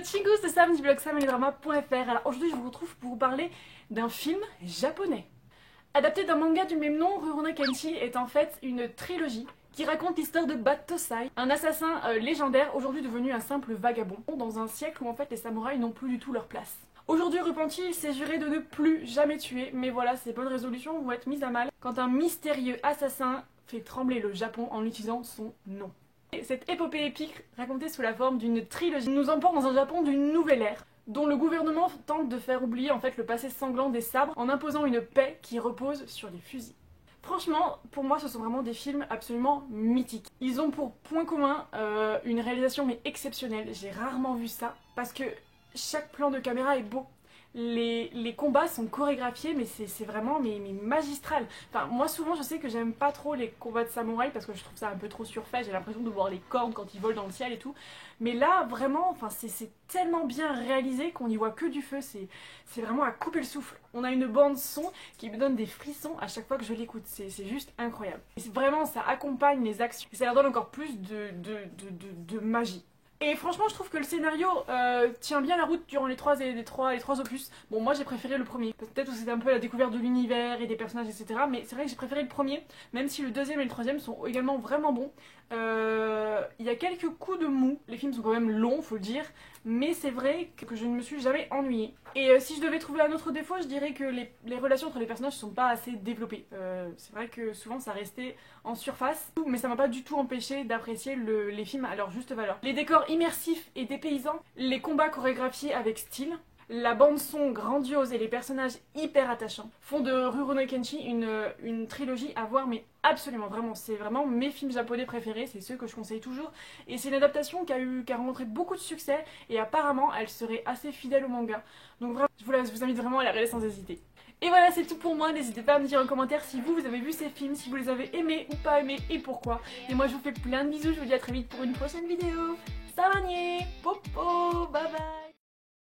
Chingus de Sam du blog samelidrama.fr. Alors aujourd'hui je vous retrouve pour vous parler d'un film japonais. Adapté d'un manga du même nom, Rurouni Kenshin est en fait une trilogie qui raconte l'histoire de Bat Tosai, un assassin légendaire aujourd'hui devenu un simple vagabond, dans un siècle où en fait les samouraïs n'ont plus du tout leur place. Aujourd'hui repenti, il s'est juré de ne plus jamais tuer, mais voilà, ses bonnes résolutions vont être mises à mal quand un mystérieux assassin fait trembler le Japon en utilisant son nom. Cette épopée épique, racontée sous la forme d'une trilogie, nous emporte dans un Japon d'une nouvelle ère, dont le gouvernement tente de faire oublier en fait le passé sanglant des sabres en imposant une paix qui repose sur les fusils. Franchement, pour moi, ce sont vraiment des films absolument mythiques. Ils ont pour point commun une réalisation mais exceptionnelle. J'ai rarement vu ça parce que chaque plan de caméra est beau. Les combats sont chorégraphiés mais c'est vraiment mais magistral. Enfin moi souvent je sais que j'aime pas trop les combats de samouraï parce que je trouve ça un peu trop surfait, j'ai l'impression de voir les cornes quand ils volent dans le ciel et tout. Mais là vraiment enfin c'est tellement bien réalisé qu'on n'y voit que du feu, c'est vraiment à couper le souffle. On a une bande son qui me donne des frissons à chaque fois que je l'écoute, c'est juste incroyable. Et vraiment ça accompagne les actions et ça leur donne encore plus de magie. Et franchement je trouve que le scénario tient bien la route durant les trois opus. Bon moi j'ai préféré le premier, peut-être que c'était un peu la découverte de l'univers et des personnages etc. Mais c'est vrai que j'ai préféré le premier, même si le deuxième et le troisième sont également vraiment bons. Il y a quelques coups de mou, les films sont quand même longs faut le dire, mais c'est vrai que je ne me suis jamais ennuyée. Et si je devais trouver un autre défaut, je dirais que les relations entre les personnages ne sont pas assez développées. C'est vrai que souvent ça restait en surface, mais ça m'a pas du tout empêché d'apprécier les films à leur juste valeur. Les décors immersifs et dépaysants, les combats chorégraphiés avec style, la bande son grandiose et les personnages hyper attachants font de Rurouni Kenshin une trilogie à voir mais absolument vraiment, c'est vraiment mes films japonais préférés, c'est ceux que je conseille toujours et c'est une adaptation qui a rencontré beaucoup de succès et apparemment elle serait assez fidèle au manga, donc vraiment je vous invite vraiment à la regarder sans hésiter. Et voilà c'est tout pour moi, n'hésitez pas à me dire en commentaire si vous avez vu ces films, si vous les avez aimés ou pas aimés et pourquoi. Et moi je vous fais plein de bisous, je vous dis à très vite pour une prochaine vidéo. Sawanie, popo, bye bye.